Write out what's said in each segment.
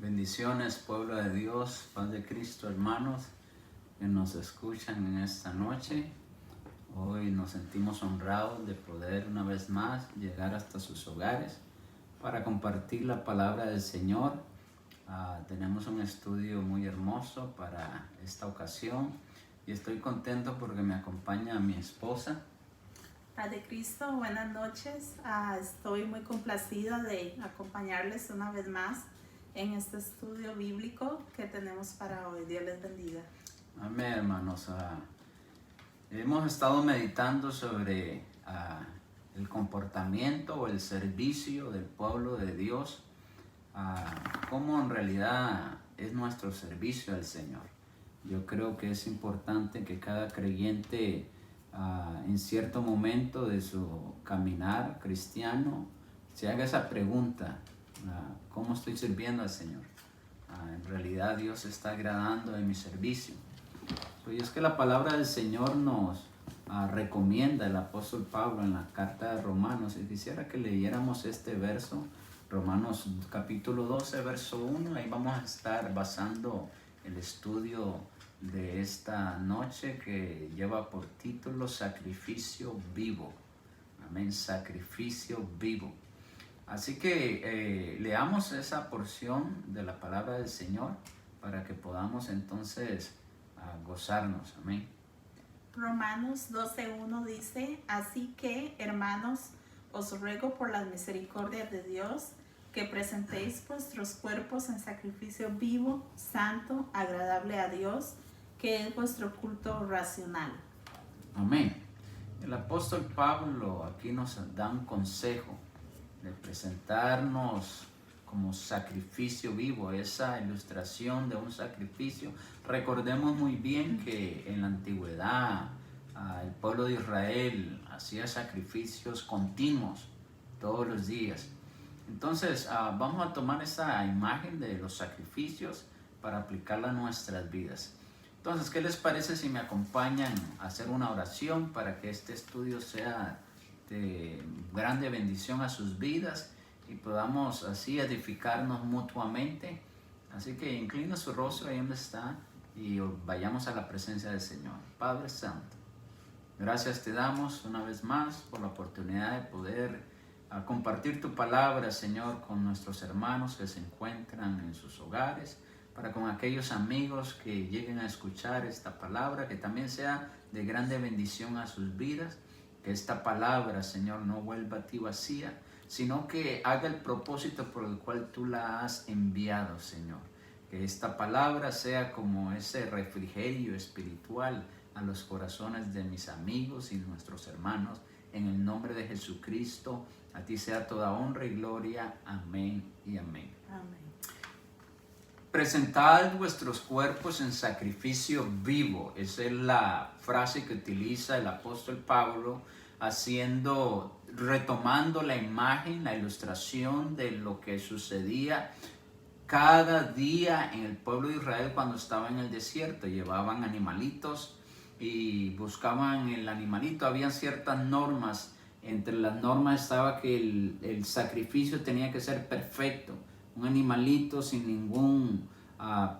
Bendiciones, pueblo de Dios, paz de Cristo, hermanos que nos escuchan en esta noche. Hoy nos sentimos honrados de poder una vez más llegar hasta sus hogares para compartir la palabra del Señor. Tenemos un estudio muy hermoso para esta ocasión y estoy contento porque me acompaña mi esposa. Paz de Cristo, buenas noches. Estoy muy complacida de acompañarles una vez más en este estudio bíblico que tenemos para hoy. Dios les bendiga. Amén, hermanos. Hemos estado meditando sobre el comportamiento o el servicio del pueblo de Dios, cómo en realidad es nuestro servicio al Señor. Yo creo que es importante que cada creyente en cierto momento de su caminar cristiano se haga esa pregunta: ¿cómo estoy sirviendo al Señor? En realidad Dios está agradando de mi servicio. Pues es que la palabra del Señor nos recomienda el apóstol Pablo en la carta de Romanos. Y quisiera que leyéramos este verso, Romanos capítulo 12, verso 1. Ahí vamos a estar basando el estudio de esta noche, que lleva por título Sacrificio Vivo. Amén, sacrificio vivo. Así que leamos esa porción de la palabra del Señor para que podamos entonces gozarnos. Amén. Romanos 12:1 dice: Así que, hermanos, os ruego por las misericordias de Dios que presentéis vuestros cuerpos en sacrificio vivo, santo, agradable a Dios, que es vuestro culto racional. Amén. El apóstol Pablo aquí nos da un consejo de presentarnos como sacrificio vivo, esa ilustración de un sacrificio. Recordemos muy bien que en la antigüedad el pueblo de Israel hacía sacrificios continuos todos los días. Entonces vamos a tomar esa imagen de los sacrificios para aplicarla a nuestras vidas. Entonces, ¿qué les parece si me acompañan a hacer una oración para que este estudio sea de grande bendición a sus vidas y podamos así edificarnos mutuamente? Así que inclina su rostro ahí donde está y vayamos a la presencia del Señor. Padre Santo, gracias te damos una vez más por la oportunidad de poder compartir tu palabra, Señor, con nuestros hermanos que se encuentran en sus hogares, para con aquellos amigos que lleguen a escuchar esta palabra, que también sea de grande bendición a sus vidas. Que esta palabra, Señor, no vuelva a ti vacía, sino que haga el propósito por el cual tú la has enviado, Señor. Que esta palabra sea como ese refrigerio espiritual a los corazones de mis amigos y nuestros hermanos. En el nombre de Jesucristo, a ti sea toda honra y gloria. Amén y amén. Amén. Presentad vuestros cuerpos en sacrificio vivo. Esa es la frase que utiliza el apóstol Pablo, retomando la imagen, la ilustración de lo que sucedía cada día en el pueblo de Israel cuando estaba en el desierto. Llevaban animalitos y buscaban el animalito. Habían ciertas normas. Entre las normas estaba que el sacrificio tenía que ser perfecto. Un animalito sin ningún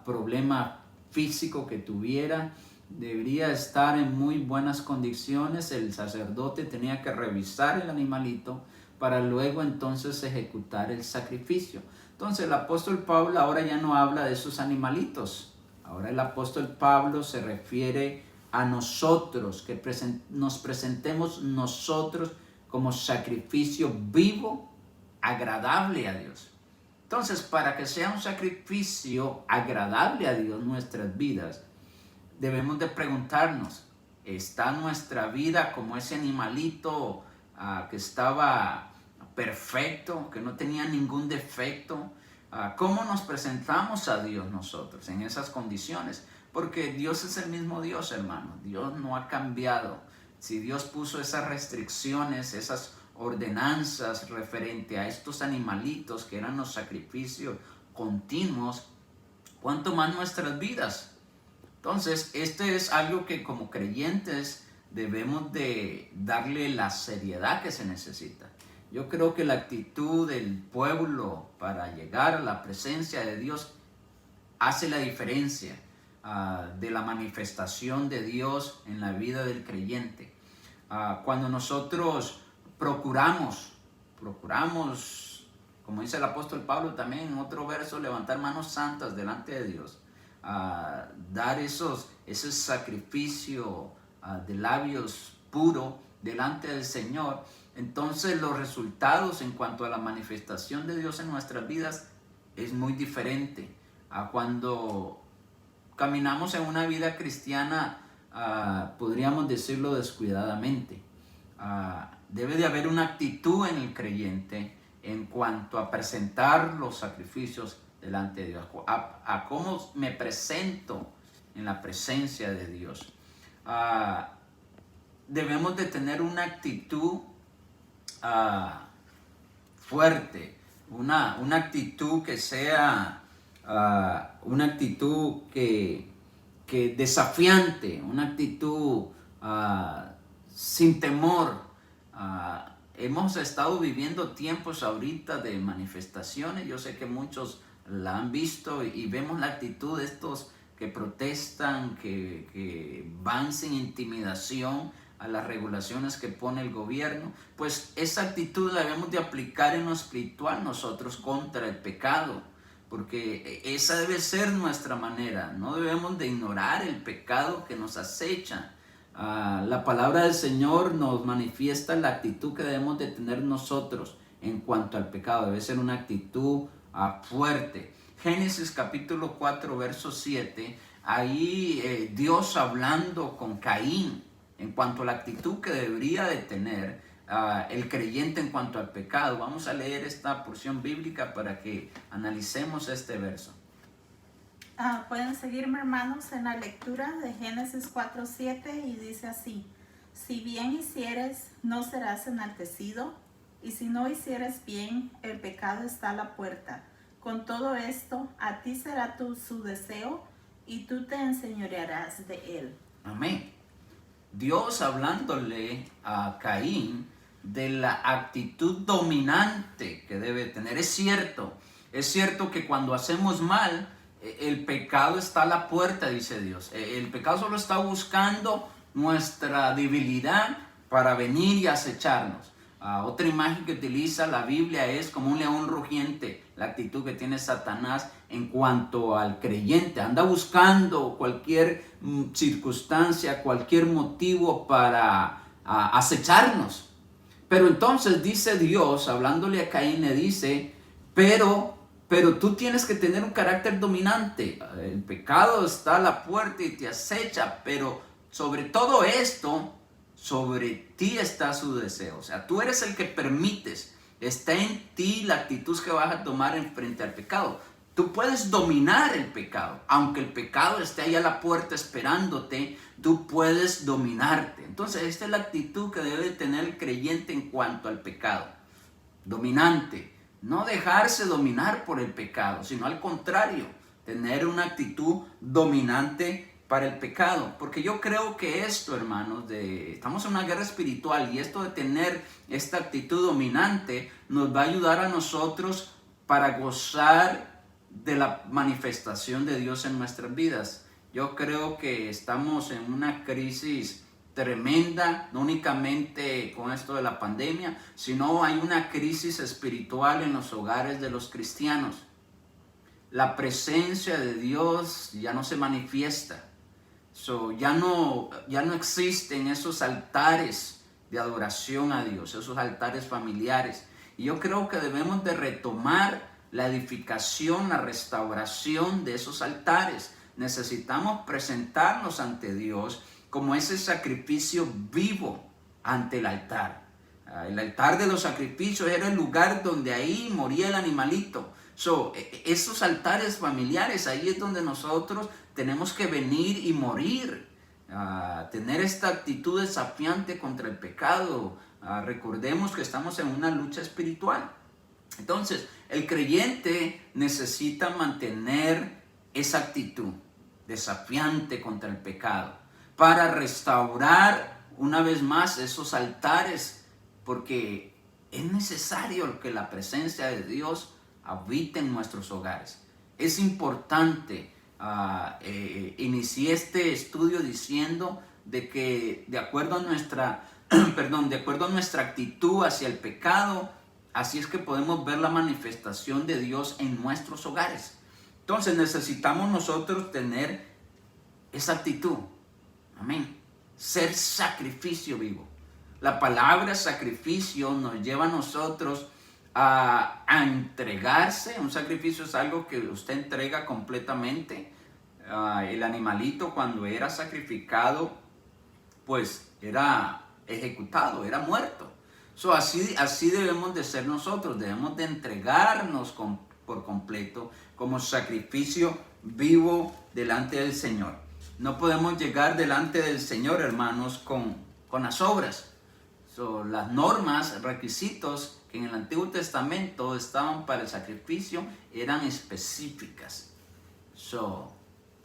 problema físico que tuviera. Debería estar en muy buenas condiciones. El sacerdote tenía que revisar el animalito para luego entonces ejecutar el sacrificio. Entonces el apóstol Pablo ahora ya no habla de esos animalitos. Ahora el apóstol Pablo se refiere a nosotros, que nos presentemos nosotros como sacrificio vivo, agradable a Dios. Entonces, para que sea un sacrificio agradable a Dios nuestras vidas, debemos de preguntarnos: ¿está nuestra vida como ese animalito que estaba perfecto, que no tenía ningún defecto? ¿Cómo nos presentamos a Dios nosotros en esas condiciones? Porque Dios es el mismo Dios, hermano. Dios no ha cambiado. Si Dios puso esas restricciones, esas ordenanzas referente a estos animalitos que eran los sacrificios continuos, ¿cuánto más nuestras vidas? Entonces, este es algo que como creyentes debemos de darle la seriedad que se necesita. Yo creo que la actitud del pueblo para llegar a la presencia de Dios hace la diferencia de la manifestación de Dios en la vida del creyente. Cuando nosotros procuramos, como dice el apóstol Pablo también en otro verso, levantar manos santas delante de Dios, dar ese sacrificio de labios puro delante del Señor, entonces los resultados en cuanto a la manifestación de Dios en nuestras vidas es muy diferente a cuando caminamos en una vida cristiana, podríamos decirlo descuidadamente. Debe de haber una actitud en el creyente en cuanto a presentar los sacrificios delante de Dios, a cómo me presento en la presencia de Dios. Debemos de tener una actitud fuerte, una actitud que sea una actitud que desafiante, una actitud sin temor. Hemos estado viviendo tiempos ahorita de manifestaciones. Yo sé que muchos la han visto y vemos la actitud de estos que protestan, que van sin intimidación a las regulaciones que pone el gobierno. Pues esa actitud la debemos de aplicar en lo espiritual nosotros contra el pecado, porque esa debe ser nuestra manera. No debemos de ignorar el pecado que nos acecha. La palabra del Señor nos manifiesta la actitud que debemos de tener nosotros en cuanto al pecado. Debe ser una actitud fuerte. Génesis capítulo 4 verso 7, ahí Dios hablando con Caín en cuanto a la actitud que debería de tener el creyente en cuanto al pecado. Vamos a leer esta porción bíblica para que analicemos este verso. Pueden seguirme, hermanos, en la lectura de Génesis 4:7 y dice así: si bien hicieres, no serás enaltecido, y si no hicieres bien, el pecado está a la puerta. Con todo esto, a ti será su deseo, y tú te enseñorearás de él. Amén. Dios hablándole a Caín de la actitud dominante que debe tener. Es cierto que cuando hacemos mal, el pecado está a la puerta, dice Dios. El pecado solo está buscando nuestra debilidad para venir y acecharnos. Otra imagen que utiliza la Biblia es como un león rugiente, la actitud que tiene Satanás en cuanto al creyente. Anda buscando cualquier circunstancia, cualquier motivo para acecharnos. Pero entonces dice Dios, hablándole a Caín, le dice, pero tú tienes que tener un carácter dominante. El pecado está a la puerta y te acecha, pero sobre todo esto, sobre ti está su deseo. O sea, tú eres el que permites. Está en ti la actitud que vas a tomar en frente al pecado. Tú puedes dominar el pecado. Aunque el pecado esté ahí a la puerta esperándote, tú puedes dominarte. Entonces, esta es la actitud que debe tener el creyente en cuanto al pecado. Dominante. No dejarse dominar por el pecado, sino al contrario, tener una actitud dominante para el pecado. Porque yo creo que esto, hermanos, estamos en una guerra espiritual, y esto de tener esta actitud dominante nos va a ayudar a nosotros para gozar de la manifestación de Dios en nuestras vidas. Yo creo que estamos en una crisis tremenda, no únicamente con esto de la pandemia, sino hay una crisis espiritual en los hogares de los cristianos. La presencia de Dios ya no se manifiesta. Ya no existen esos altares de adoración a Dios, esos altares familiares. Y yo creo que debemos de retomar la edificación, la restauración de esos altares. Necesitamos presentarnos ante Dios como ese sacrificio vivo ante el altar. El altar de los sacrificios era el lugar donde ahí moría el animalito. Esos altares familiares, ahí es donde nosotros tenemos que venir y morir. Tener esta actitud desafiante contra el pecado. Recordemos que estamos en una lucha espiritual. Entonces, el creyente necesita mantener esa actitud desafiante contra el pecado, para restaurar una vez más esos altares, porque es necesario que la presencia de Dios habite en nuestros hogares. Es importante. Inicié este estudio diciendo de que de acuerdo a nuestra, de acuerdo a nuestra actitud hacia el pecado, así es que podemos ver la manifestación de Dios en nuestros hogares. Entonces necesitamos nosotros tener esa actitud. Amén. Ser sacrificio vivo. La palabra sacrificio nos lleva a nosotros a entregarse. Un sacrificio es algo que usted entrega completamente. El animalito, cuando era sacrificado, pues era ejecutado, era muerto. Así debemos de ser nosotros. Debemos de entregarnos por completo como sacrificio vivo delante del Señor. No podemos llegar delante del Señor, hermanos, con las obras. Las normas, requisitos que en el Antiguo Testamento estaban para el sacrificio eran específicas.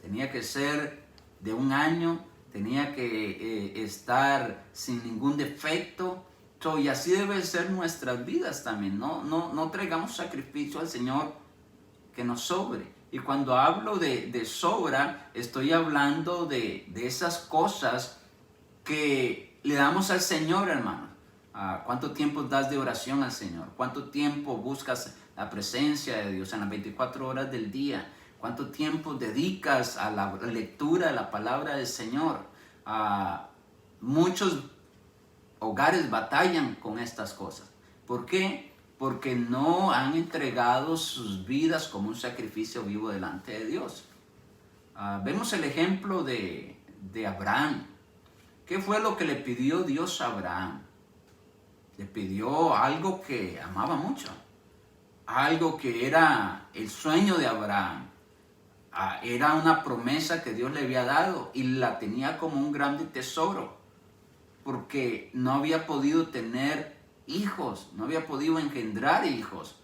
Tenía que ser de un año, tenía que estar sin ningún defecto. Y así deben ser nuestras vidas también. No traigamos sacrificio al Señor que nos sobre. Y cuando hablo de sobra, estoy hablando de esas cosas que le damos al Señor, hermano. ¿Cuánto tiempo das de oración al Señor? ¿Cuánto tiempo buscas la presencia de Dios en las 24 horas del día? ¿Cuánto tiempo dedicas a la lectura de la palabra del Señor? Muchos hogares batallan con estas cosas. ¿Por qué? Porque no han entregado sus vidas como un sacrificio vivo delante de Dios. Vemos el ejemplo de Abraham. ¿Qué fue lo que le pidió Dios a Abraham? Le pidió algo que amaba mucho, algo que era el sueño de Abraham. Era una promesa que Dios le había dado y la tenía como un grande tesoro, porque no había podido tener hijos, no había podido engendrar hijos.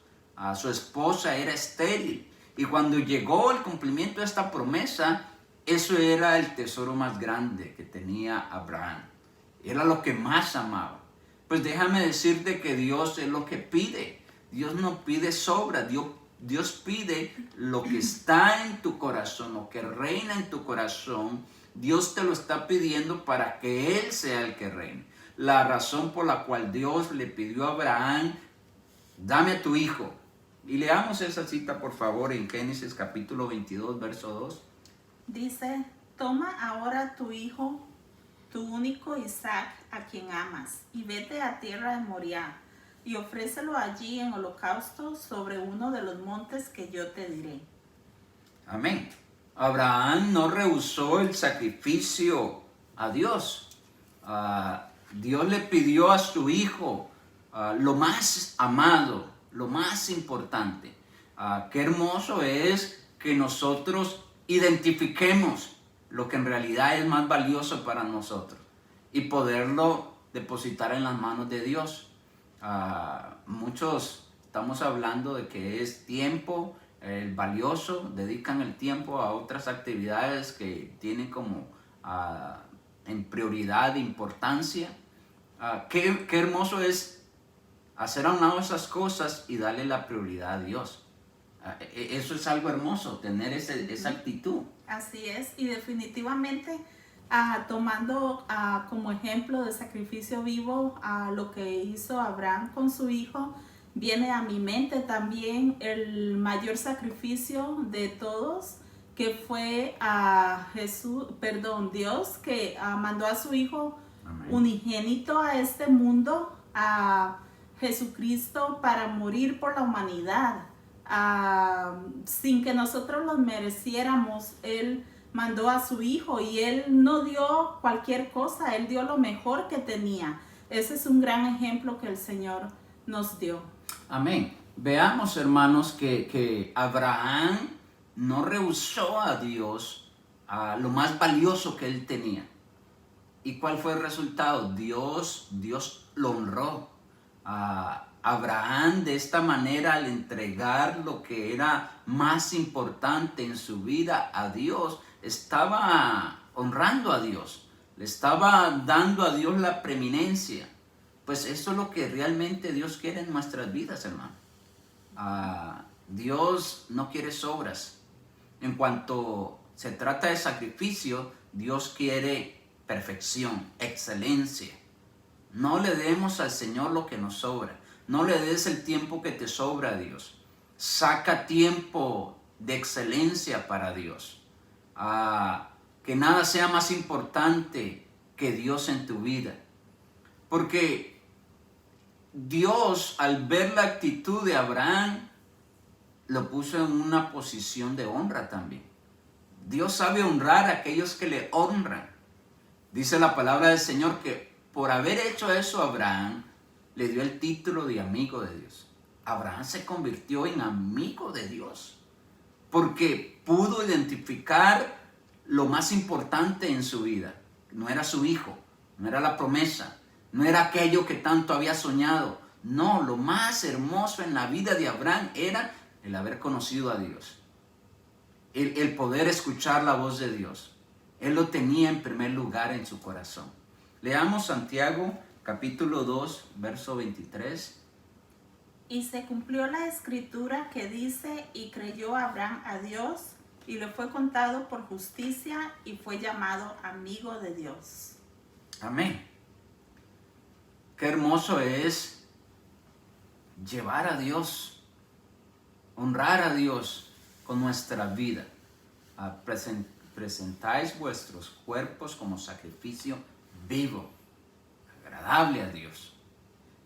Su esposa era estéril, y cuando llegó el cumplimiento de esta promesa, eso era el tesoro más grande que tenía Abraham. Era lo que más amaba. Pues déjame decirte que Dios es lo que pide. Dios no pide sobra. Dios pide lo que está en tu corazón, lo que reina en tu corazón. Dios te lo está pidiendo para que Él sea el que reine. La razón por la cual Dios le pidió a Abraham, dame a tu hijo. Y leamos esa cita, por favor, en Génesis capítulo 22, verso 2. Dice, toma ahora tu hijo, tu único Isaac, a quien amas, y vete a tierra de Moriah, y ofrécelo allí en holocausto sobre uno de los montes que yo te diré. Amén. Abraham no rehusó el sacrificio a Dios. Dios le pidió a su hijo lo más amado, lo más importante. Qué hermoso es que nosotros identifiquemos lo que en realidad es más valioso para nosotros y poderlo depositar en las manos de Dios. Muchos estamos hablando de que es tiempo valioso, dedican el tiempo a otras actividades que tienen como en prioridad de importancia. Qué hermoso es hacer a un lado esas cosas y darle la prioridad a Dios. Eso es algo hermoso, tener esa actitud. Así es, y definitivamente tomando como ejemplo de sacrificio vivo lo que hizo Abraham con su hijo, viene a mi mente también el mayor sacrificio de todos, que fue Dios que mandó a su hijo Amén. Unigénito a este mundo, a Jesucristo, para morir por la humanidad. Sin que nosotros lo mereciéramos, Él mandó a su hijo y Él no dio cualquier cosa, Él dio lo mejor que tenía. Ese es un gran ejemplo que el Señor nos dio. Amén. Veamos, hermanos, que Abraham no rehusó a Dios lo más valioso que él tenía. ¿Y cuál fue el resultado? Dios lo honró. Abraham, de esta manera, al entregar lo que era más importante en su vida a Dios, estaba honrando a Dios, le estaba dando a Dios la preeminencia. pues eso es lo que realmente Dios quiere en nuestras vidas, hermano. Dios no quiere sobras. En cuanto se trata de sacrificio, Dios quiere perfección, excelencia. No le demos al Señor lo que nos sobra. No le des el tiempo que te sobra a Dios. Saca tiempo de excelencia para Dios. Que nada sea más importante que Dios en tu vida. Porque Dios, al ver la actitud de Abraham, lo puso en una posición de honra también. Dios sabe honrar a aquellos que le honran. Dice la palabra del Señor que por haber hecho eso a Abraham, le dio el título de amigo de Dios. Abraham se convirtió en amigo de Dios porque pudo identificar lo más importante en su vida. No era su hijo, no era la promesa, no era aquello que tanto había soñado. No, lo más hermoso en la vida de Abraham era el haber conocido a Dios, el poder escuchar la voz de Dios. Él lo tenía en primer lugar en su corazón. Leamos Santiago capítulo 2, verso 23. Y se cumplió la escritura que dice, y creyó Abraham a Dios, y le fue contado por justicia, y fue llamado amigo de Dios. Amén. Qué hermoso es llevar a Dios, honrar a Dios con nuestra vida. Presentáis vuestros cuerpos como sacrificio vivo, agradable a Dios.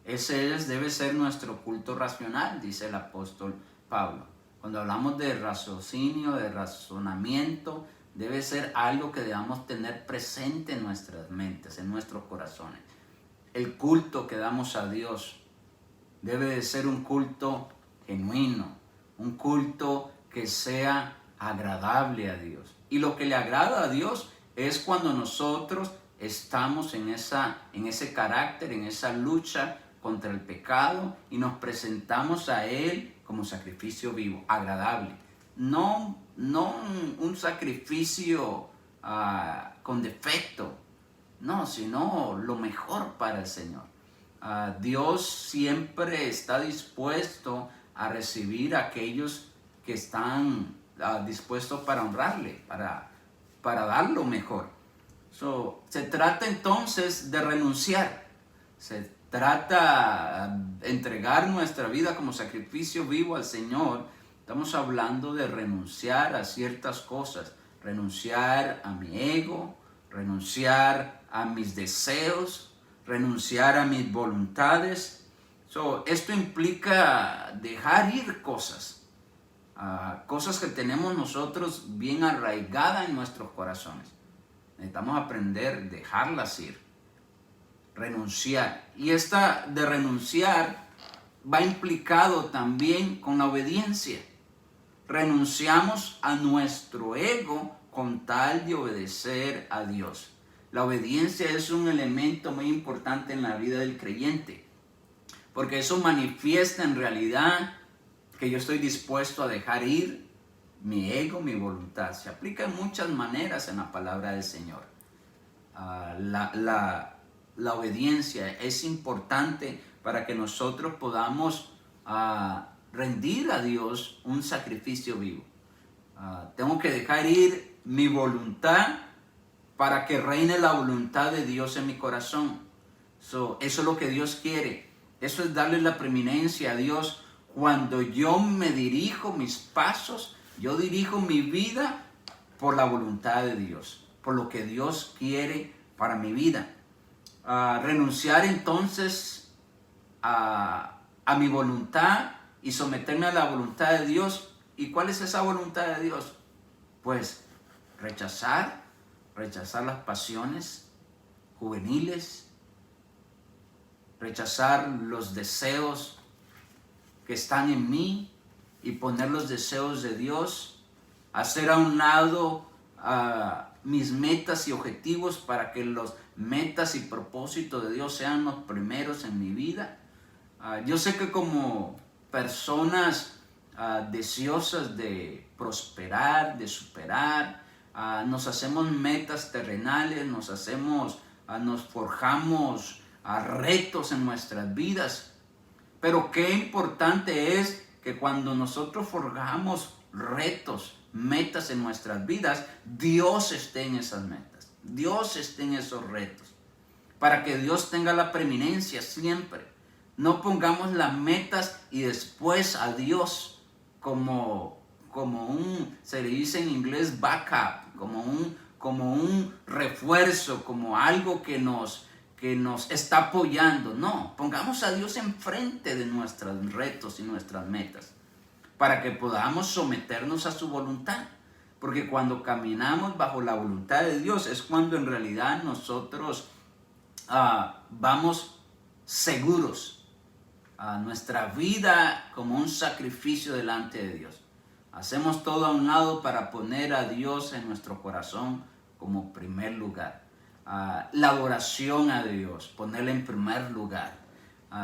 Ese debe ser nuestro culto racional, dice el apóstol Pablo. Cuando hablamos de raciocinio, de razonamiento, debe ser algo que debamos tener presente en nuestras mentes, en nuestros corazones. El culto que damos a Dios debe de ser un culto genuino, un culto que sea agradable a Dios. Y lo que le agrada a Dios es cuando nosotros estamos en ese carácter, en esa lucha contra el pecado y nos presentamos a Él como sacrificio vivo, agradable. No un sacrificio con defecto, no, sino lo mejor para el Señor. Dios siempre está dispuesto a recibir a aquellos que están dispuestos para honrarle, para dar lo mejor. Se trata entonces de renunciar. Se trata de entregar nuestra vida como sacrificio vivo al Señor. Estamos hablando de renunciar a ciertas cosas. Renunciar a mi ego, renunciar a mis deseos, renunciar a mis voluntades. Esto implica dejar ir cosas. Cosas que tenemos nosotros bien arraigadas en nuestros corazones. Necesitamos aprender a dejarlas ir, renunciar. Y esta de renunciar va implicado también con la obediencia. Renunciamos a nuestro ego con tal de obedecer a Dios. La obediencia es un elemento muy importante en la vida del creyente, porque eso manifiesta en realidad que yo estoy dispuesto a dejar ir mi ego, mi voluntad. Se aplica en muchas maneras en la palabra del Señor. La obediencia es importante para que nosotros podamos rendir a Dios un sacrificio vivo. Tengo que dejar ir mi voluntad para que reine la voluntad de Dios en mi corazón. Eso es lo que Dios quiere. Eso es darle la preeminencia a Dios. Cuando yo me dirijo mis pasos, yo dirijo mi vida por la voluntad de Dios, por lo que Dios quiere para mi vida. Renunciar entonces a mi voluntad y someterme a la voluntad de Dios. ¿Y cuál es esa voluntad de Dios? Pues rechazar las pasiones juveniles, rechazar los deseos que están en mí y poner los deseos de Dios, hacer a un lado mis metas y objetivos para que los metas y propósitos de Dios sean los primeros en mi vida. Yo sé que como personas deseosas de prosperar, de superar, nos hacemos metas terrenales, nos forjamos retos en nuestras vidas. Pero qué importante es que cuando nosotros forjamos retos, metas en nuestras vidas, Dios esté en esas metas, Dios esté en esos retos, para que Dios tenga la preeminencia siempre. No pongamos las metas y después a Dios como se le dice en inglés backup, como un refuerzo, como algo que nos está apoyando. No, pongamos a Dios enfrente de nuestros retos y nuestras metas, para que podamos someternos a su voluntad. Porque cuando caminamos bajo la voluntad de Dios es cuando en realidad nosotros vamos seguros a nuestra vida como un sacrificio delante de Dios. Hacemos todo a un lado para poner a Dios en nuestro corazón como primer lugar. La adoración a Dios, ponerle en primer lugar.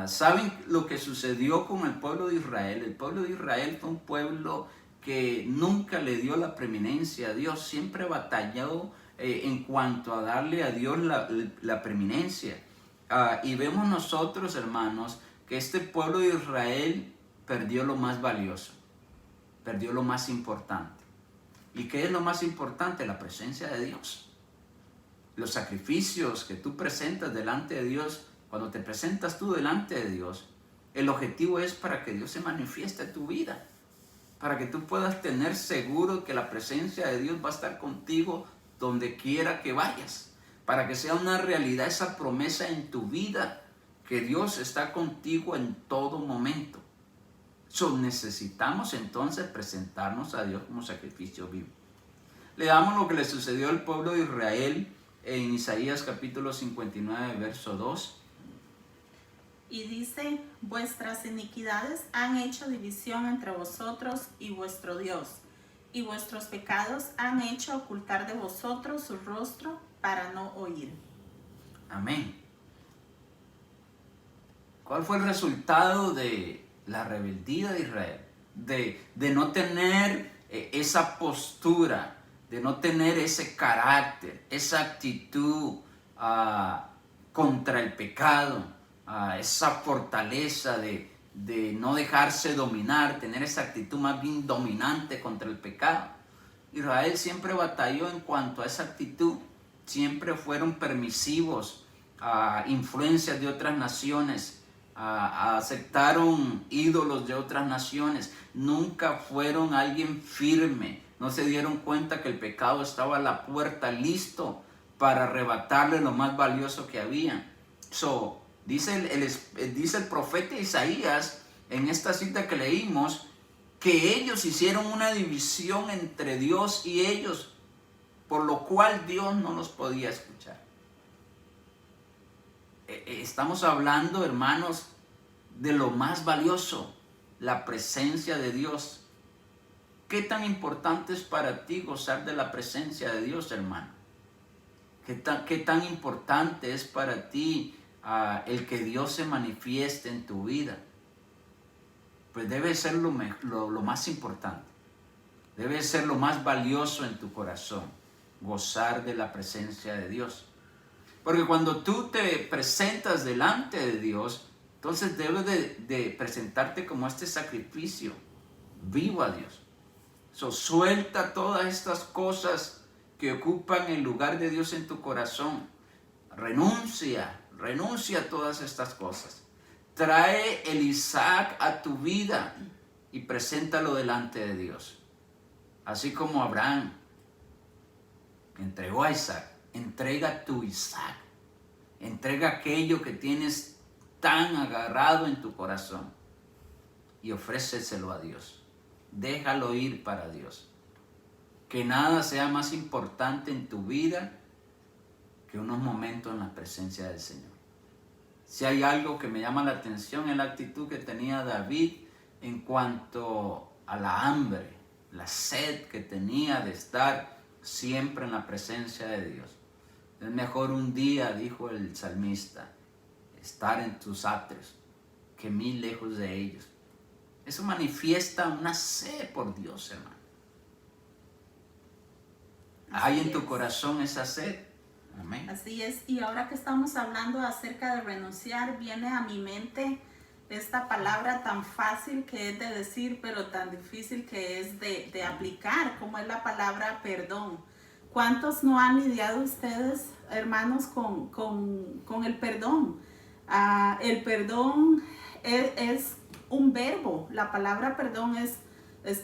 ¿Saben lo que sucedió con el pueblo de Israel? El pueblo de Israel fue un pueblo que nunca le dio la preeminencia a Dios, siempre batalló en cuanto a darle a Dios la preeminencia. Y vemos nosotros, hermanos, que este pueblo de Israel perdió lo más valioso, perdió lo más importante. ¿Y qué es lo más importante? La presencia de Dios. Los sacrificios que tú presentas delante de Dios, cuando te presentas tú delante de Dios, el objetivo es para que Dios se manifieste en tu vida, para que tú puedas tener seguro que la presencia de Dios va a estar contigo donde quiera que vayas, para que sea una realidad esa promesa en tu vida, que Dios está contigo en todo momento. Necesitamos entonces presentarnos a Dios como sacrificio vivo. Leamos lo que le sucedió al pueblo de Israel en Isaías capítulo 59, verso 2. Y dice: vuestras iniquidades han hecho división entre vosotros y vuestro Dios, y vuestros pecados han hecho ocultar de vosotros su rostro para no oír. Amén. ¿Cuál fue el resultado de la rebeldía de Israel? De no tener esa postura, de no tener ese carácter, esa actitud contra el pecado, esa fortaleza de no dejarse dominar, tener esa actitud más bien dominante contra el pecado. Israel siempre batalló en cuanto a esa actitud, siempre fueron permisivos a influencias de otras naciones, aceptaron ídolos de otras naciones, nunca fueron alguien firme, no se dieron cuenta que el pecado estaba a la puerta listo para arrebatarle lo más valioso que había. Dice el profeta Isaías en esta cita que leímos, que ellos hicieron una división entre Dios y ellos, por lo cual Dios no los podía escuchar. Estamos hablando, hermanos, de lo más valioso, la presencia de Dios. ¿Qué tan importante es para ti gozar de la presencia de Dios, hermano? ¿Qué tan importante es para ti el que Dios se manifieste en tu vida? Pues debe ser lo más importante. Debe ser lo más valioso en tu corazón, gozar de la presencia de Dios. Porque cuando tú te presentas delante de Dios, entonces debes de presentarte como este sacrificio vivo a Dios. Suelta todas estas cosas que ocupan el lugar de Dios en tu corazón. Renuncia a todas estas cosas. Trae el Isaac a tu vida y preséntalo delante de Dios. Así como Abraham entregó a Isaac, entrega tu Isaac. Entrega aquello que tienes tan agarrado en tu corazón y ofréceselo a Dios. Déjalo ir para Dios. Que nada sea más importante en tu vida que unos momentos en la presencia del Señor. Si hay algo que me llama la atención es la actitud que tenía David en cuanto a la hambre, la sed que tenía de estar siempre en la presencia de Dios. Es mejor un día, dijo el salmista, estar en tus atrios que 1000 lejos de ellos. Eso manifiesta una sed por Dios, hermano. ¿Hay en tu corazón esa sed? Amén. Así es, y ahora que estamos hablando acerca de renunciar, viene a mi mente esta palabra tan fácil que es de decir, pero tan difícil que es de aplicar, como es la palabra perdón. ¿Cuántos no han lidiado ustedes, hermanos, con el perdón? El perdón es un verbo, la palabra perdón es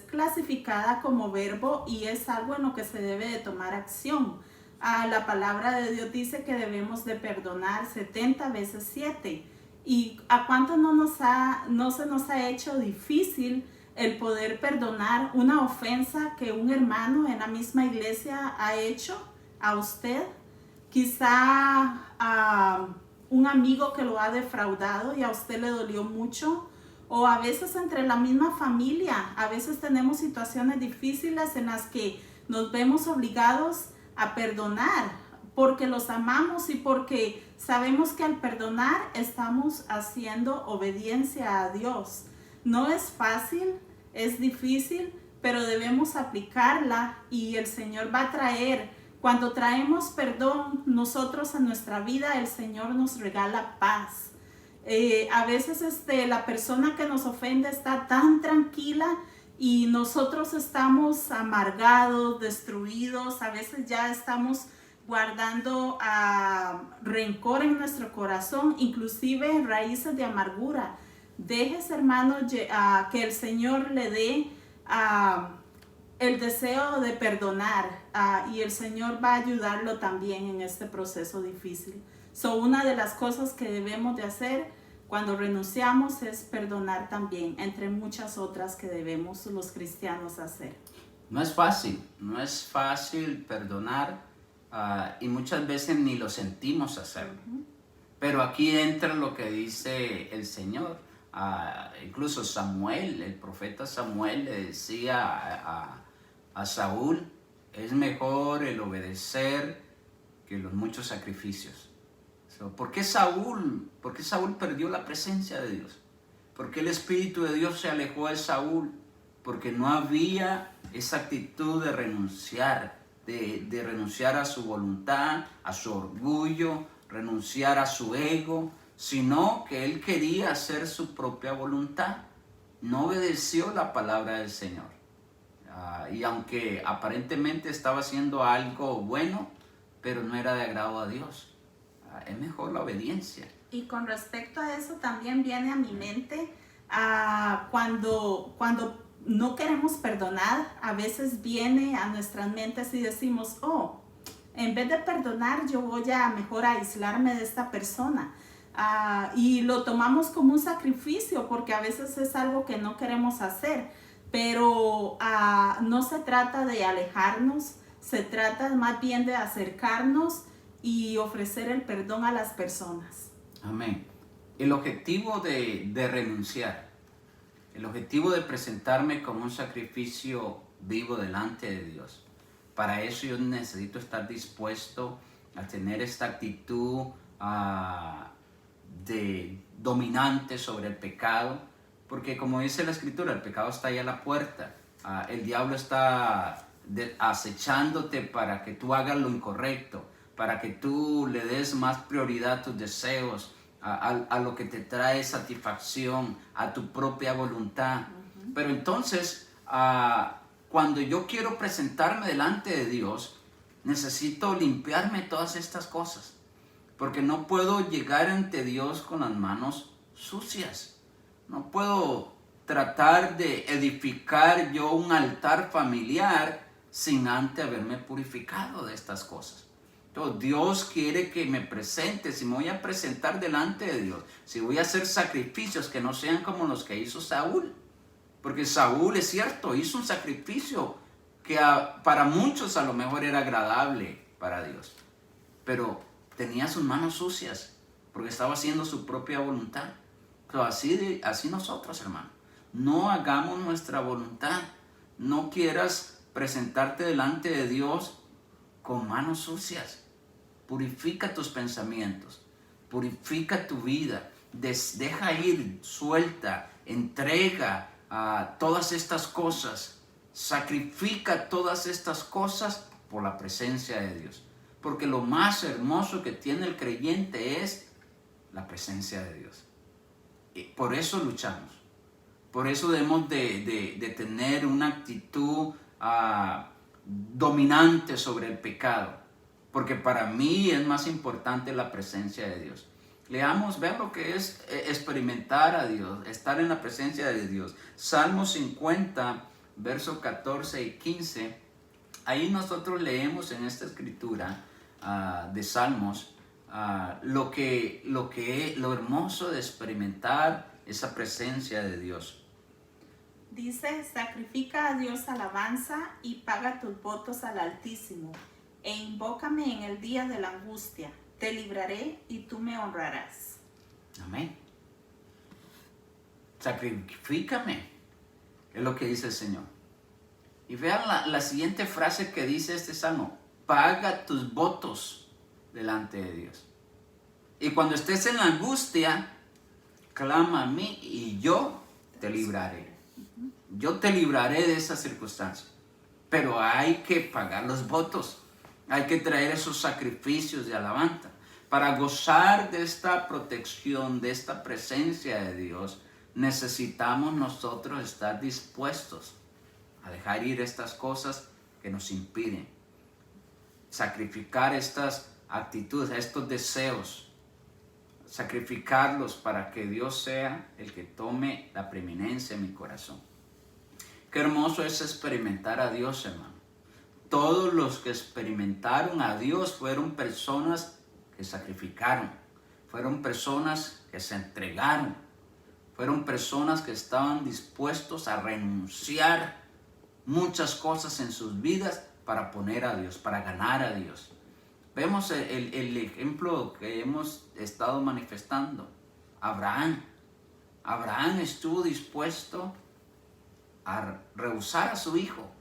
clasificada como verbo y es algo en lo que se debe de tomar acción. La palabra de Dios dice que debemos de perdonar 70 veces 7. ¿Y a cuánto no se nos ha hecho difícil el poder perdonar una ofensa que un hermano en la misma iglesia ha hecho a usted? Quizá un amigo que lo ha defraudado y a usted le dolió mucho. O a veces entre la misma familia, a veces tenemos situaciones difíciles en las que nos vemos obligados a perdonar porque los amamos y porque sabemos que al perdonar estamos haciendo obediencia a Dios. No es fácil, es difícil, pero debemos aplicarla y el Señor va a traer. Cuando traemos perdón nosotros a nuestra vida, el Señor nos regala paz. A veces la persona que nos ofende está tan tranquila y nosotros estamos amargados, destruidos, a veces ya estamos guardando rencor en nuestro corazón, inclusive raíces de amargura. Dejes, hermano, que el Señor le dé el deseo de perdonar y el Señor va a ayudarlo también en este proceso difícil. Una de las cosas que debemos de hacer cuando renunciamos es perdonar también, entre muchas otras que debemos los cristianos hacer. No es fácil perdonar y muchas veces ni lo sentimos hacerlo. Pero aquí entra lo que dice el Señor. Incluso Samuel, el profeta Samuel le decía a Saúl, es mejor el obedecer que los muchos sacrificios. ¿Por qué Saúl perdió la presencia de Dios? ¿Por qué el Espíritu de Dios se alejó de Saúl? Porque no había esa actitud de renunciar, de renunciar a su voluntad, a su orgullo, renunciar a su ego, sino que él quería hacer su propia voluntad. No obedeció la palabra del Señor. Y aunque aparentemente estaba haciendo algo bueno, pero no era de agrado a Dios. Es mejor la obediencia. Y con respecto a eso también viene a mi mente cuando no queremos perdonar, a veces viene a nuestras mentes y decimos, en vez de perdonar yo voy a mejor aislarme de esta persona. Y lo tomamos como un sacrificio porque a veces es algo que no queremos hacer, pero no se trata de alejarnos, se trata más bien de acercarnos y ofrecer el perdón a las personas. Amén. El objetivo de renunciar, el objetivo de presentarme como un sacrificio vivo delante de Dios. Para eso yo necesito estar dispuesto a tener esta actitud de dominante sobre el pecado, porque como dice la Escritura, el pecado está ahí a la puerta. El diablo está acechándote para que tú hagas lo incorrecto, para que tú le des más prioridad a tus deseos, a lo que te trae satisfacción, a tu propia voluntad. Pero entonces, cuando yo quiero presentarme delante de Dios, necesito limpiarme todas estas cosas, porque no puedo llegar ante Dios con las manos sucias. No puedo tratar de edificar yo un altar familiar sin antes haberme purificado de estas cosas. Entonces, Dios quiere que me presente. Si me voy a presentar delante de Dios, si voy a hacer sacrificios que no sean como los que hizo Saúl, porque Saúl, es cierto, hizo un sacrificio que para muchos a lo mejor era agradable para Dios, pero tenía sus manos sucias porque estaba haciendo su propia voluntad. Entonces, así nosotros, hermano, no hagamos nuestra voluntad. No quieras presentarte delante de Dios con manos sucias. Purifica tus pensamientos, purifica tu vida, deja ir, suelta, entrega a todas estas cosas, sacrifica todas estas cosas por la presencia de Dios. porque lo más hermoso que tiene el creyente es la presencia de Dios. Y por eso luchamos. Por eso debemos de tener una actitud dominante sobre el pecado. Porque para mí es más importante la presencia de Dios. Vean lo que es experimentar a Dios, estar en la presencia de Dios. Salmo 50, versos 14 y 15. Ahí nosotros leemos en esta escritura de Salmos lo hermoso de experimentar esa presencia de Dios. Dice, sacrifica a Dios alabanza y paga tus votos al Altísimo, e invócame en el día de la angustia. Te libraré y tú me honrarás. Amén. Sacrifícame, es lo que dice el Señor. Y vean la siguiente frase que dice este salmo: paga tus votos delante de Dios. Y cuando estés en la angustia, clama a mí y yo te libraré. Yo te libraré de esa circunstancia. Pero hay que pagar los votos. Hay que traer esos sacrificios de alabanza. Para gozar de esta protección, de esta presencia de Dios, necesitamos nosotros estar dispuestos a dejar ir estas cosas que nos impiden. Sacrificar estas actitudes, estos deseos. Sacrificarlos para que Dios sea el que tome la preeminencia en mi corazón. Qué hermoso es experimentar a Dios, hermano. Todos los que experimentaron a Dios fueron personas que sacrificaron, fueron personas que se entregaron, fueron personas que estaban dispuestos a renunciar muchas cosas en sus vidas para poner a Dios, para ganar a Dios. Vemos el ejemplo que hemos estado manifestando. Abraham estuvo dispuesto a rehusar a su hijo.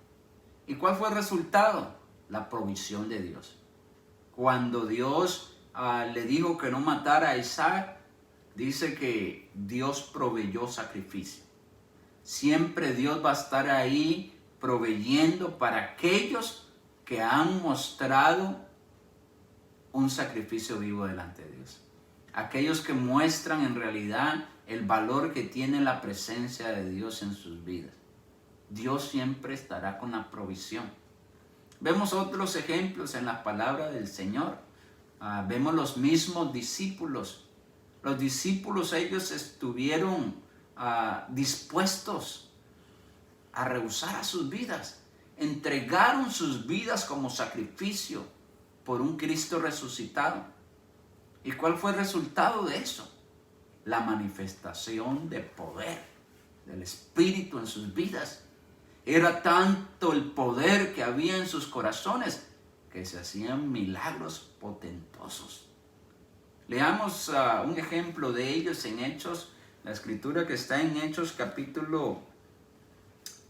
¿Y cuál fue el resultado? La provisión de Dios. Cuando Dios le dijo que no matara a Isaac, dice que Dios proveyó sacrificio. Siempre Dios va a estar ahí proveyendo para aquellos que han mostrado un sacrificio vivo delante de Dios. Aquellos que muestran en realidad el valor que tiene la presencia de Dios en sus vidas. Dios siempre estará con la provisión. Vemos otros ejemplos en la palabra del Señor. Vemos los mismos discípulos. Los discípulos, ellos estuvieron dispuestos a rehusar a sus vidas. Entregaron sus vidas como sacrificio por un Cristo resucitado. ¿Y cuál fue el resultado de eso? La manifestación de poder del Espíritu en sus vidas. Era tanto el poder que había en sus corazones que se hacían milagros potentosos. Leamos un ejemplo de ellos en Hechos, la escritura que está en Hechos capítulo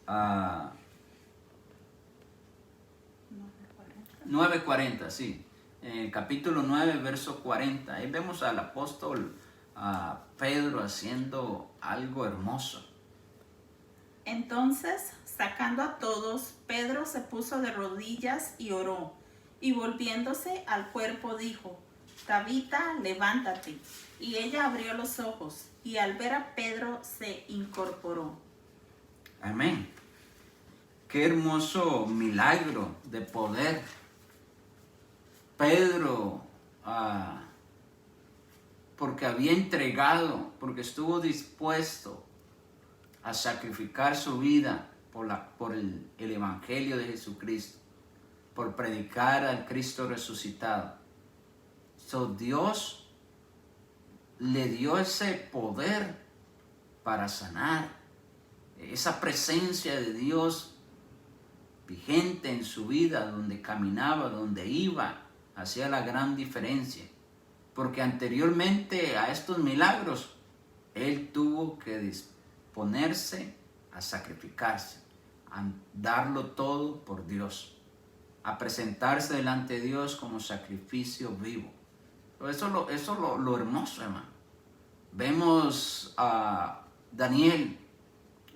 9:40, sí. En el capítulo 9, verso 40. Ahí vemos al apóstol Pedro haciendo algo hermoso. Entonces, sacando a todos, Pedro se puso de rodillas y oró, y volviéndose al cuerpo dijo: Tabita, levántate. Y ella abrió los ojos, y al ver a Pedro se incorporó. Amén. Qué hermoso milagro de poder. Pedro, porque había entregado, porque estuvo dispuesto a sacrificar su vida por el Evangelio de Jesucristo, por predicar al Cristo resucitado. Dios le dio ese poder para sanar, esa presencia de Dios vigente en su vida, donde caminaba, donde iba, hacía la gran diferencia. Porque anteriormente a estos milagros, él tuvo que disponerse a sacrificarse, a darlo todo por Dios, a presentarse delante de Dios como sacrificio vivo. Eso es lo hermoso, hermano. Vemos a Daniel,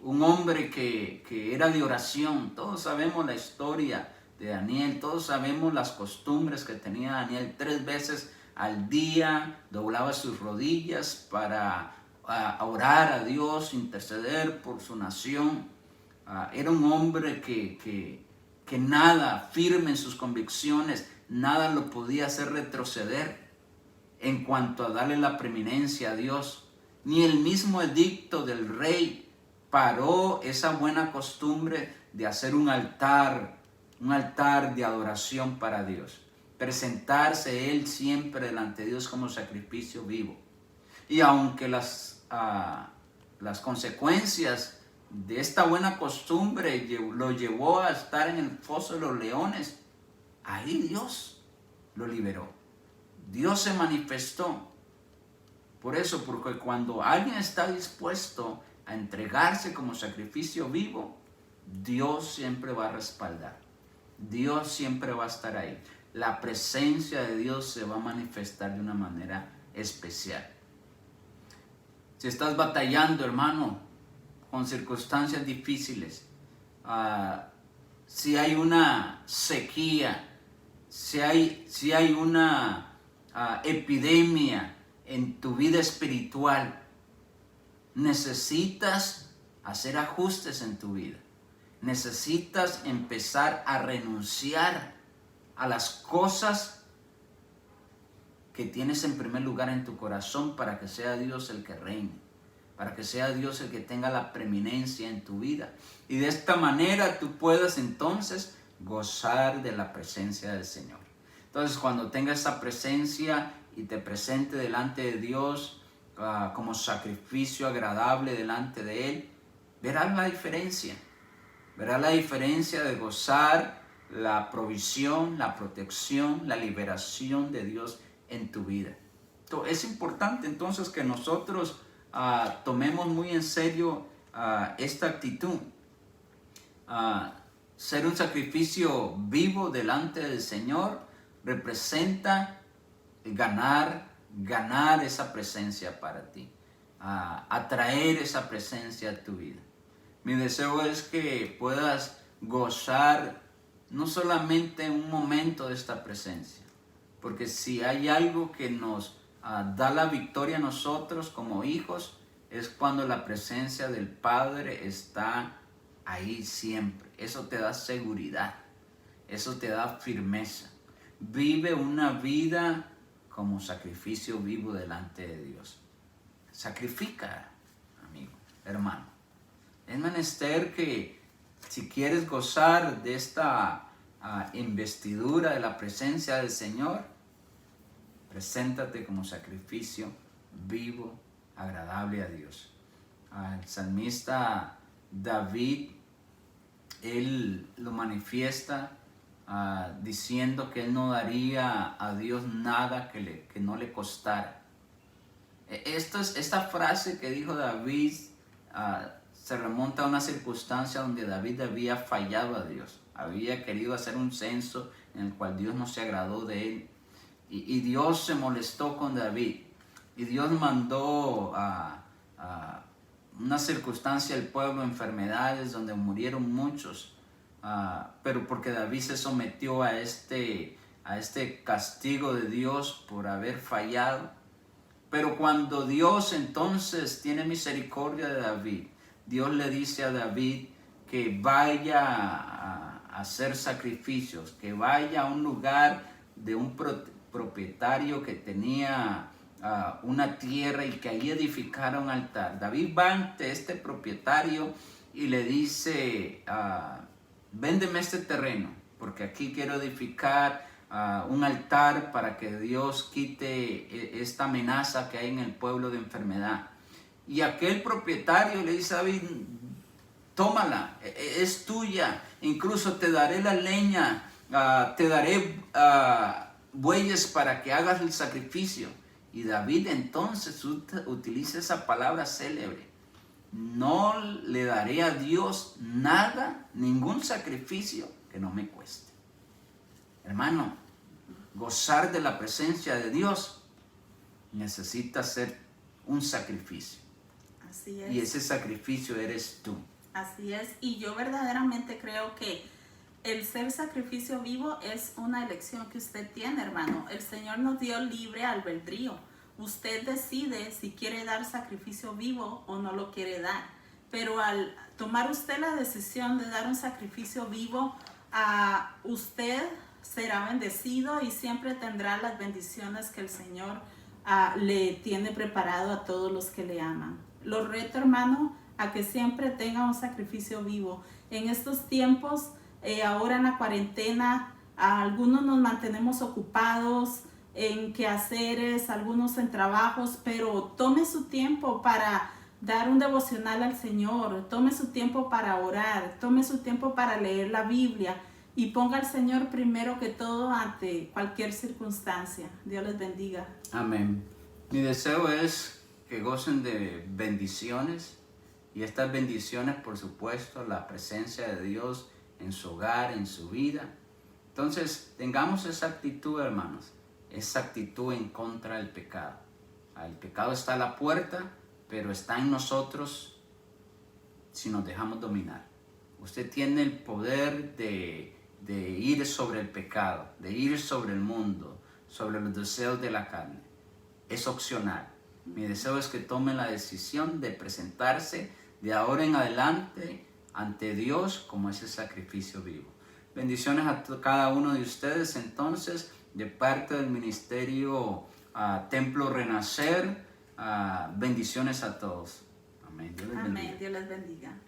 un hombre que era de oración. Todos sabemos la historia de Daniel. Todos sabemos las costumbres que tenía Daniel. 3 veces al día doblaba sus rodillas para orar a Dios, interceder por su nación. Era un hombre que nada, firme en sus convicciones, nada lo podía hacer retroceder en cuanto a darle la preeminencia a Dios. Ni el mismo edicto del rey paró esa buena costumbre de hacer un altar de adoración para Dios. Presentarse él siempre delante de Dios como sacrificio vivo. Y aunque las consecuencias de esta buena costumbre lo llevó a estar en el foso de los leones, ahí Dios lo liberó. Dios se manifestó. Por eso, porque cuando alguien está dispuesto a entregarse como sacrificio vivo, Dios siempre va a respaldar. Dios siempre va a estar ahí. La presencia de Dios se va a manifestar de una manera especial. Si estás batallando, hermano, con circunstancias difíciles, si hay una sequía, si hay una epidemia en tu vida espiritual, necesitas hacer ajustes en tu vida. Necesitas empezar a renunciar a las cosas que tienes en primer lugar en tu corazón para que sea Dios el que reine, para que sea Dios el que tenga la preeminencia en tu vida. Y de esta manera tú puedas entonces gozar de la presencia del Señor. Entonces, cuando tengas esa presencia y te presente delante de Dios como sacrificio agradable delante de Él, verás la diferencia. Verás la diferencia de gozar la provisión, la protección, la liberación de Dios en tu vida. Entonces, es importante entonces que nosotros tomemos muy en serio esta actitud. Ser un sacrificio vivo delante del Señor representa ganar esa presencia para ti, atraer esa presencia a tu vida. Mi deseo es que puedas gozar no solamente un momento de esta presencia, porque si hay algo que nos da la victoria a nosotros como hijos, es cuando la presencia del Padre está ahí siempre. Eso te da seguridad, eso te da firmeza. Vive una vida como sacrificio vivo delante de Dios. Sacrifica, amigo, hermano. Es menester que si quieres gozar de esta investidura de la presencia del Señor, preséntate como sacrificio vivo, agradable a Dios. El salmista David, él lo manifiesta diciendo que él no daría a Dios nada que no le costara. Esta frase que dijo David se remonta a una circunstancia donde David había fallado a Dios. Había querido hacer un censo en el cual Dios no se agradó de él. Y Dios se molestó con David. Y Dios mandó una circunstancia al pueblo, enfermedades, donde murieron muchos. Pero porque David se sometió a este castigo de Dios por haber fallado. Pero cuando Dios entonces tiene misericordia de David, Dios le dice a David que vaya a hacer sacrificios, que vaya a un lugar de un propietario que tenía una tierra y que allí edificara un altar. David va ante este propietario y le dice, véndeme este terreno, porque aquí quiero edificar un altar para que Dios quite esta amenaza que hay en el pueblo de enfermedad. Y aquel propietario le dice a David, tómala, es tuya, incluso te daré la leña, te daré bueyes para que hagas el sacrificio. Y David entonces utiliza esa palabra célebre: no le daré a Dios nada, ningún sacrificio que no me cueste. Hermano, gozar de la presencia de Dios necesita ser un sacrificio. Así es. Y ese sacrificio eres tú. Así es. Y yo verdaderamente creo que el ser sacrificio vivo es una elección que usted tiene, hermano. El Señor nos dio libre albedrío. Usted decide si quiere dar sacrificio vivo o no lo quiere dar. Pero al tomar usted la decisión de dar un sacrificio vivo, usted será bendecido y siempre tendrá las bendiciones que el Señor le tiene preparado a todos los que le aman. Lo reto, hermano, a que siempre tenga un sacrificio vivo. En estos tiempos, ahora en la cuarentena, algunos nos mantenemos ocupados en quehaceres, algunos en trabajos, pero tome su tiempo para dar un devocional al Señor, tome su tiempo para orar, tome su tiempo para leer la Biblia y ponga al Señor primero que todo ante cualquier circunstancia. Dios les bendiga. Amén. Mi deseo es que gocen de bendiciones y estas bendiciones, por supuesto, la presencia de Dios en su hogar, en su vida. Entonces, tengamos esa actitud, hermanos, esa actitud en contra del pecado. El pecado está a la puerta, pero está en nosotros si nos dejamos dominar. Usted tiene el poder de ir sobre el pecado, de ir sobre el mundo, sobre los deseos de la carne. Es opcional. Mi deseo es que tome la decisión de presentarse de ahora en adelante ante Dios como ese sacrificio vivo. Bendiciones a cada uno de ustedes entonces, de parte del ministerio Templo Renacer. Bendiciones a todos. Amén. Dios les bendiga. Amén. Dios les bendiga.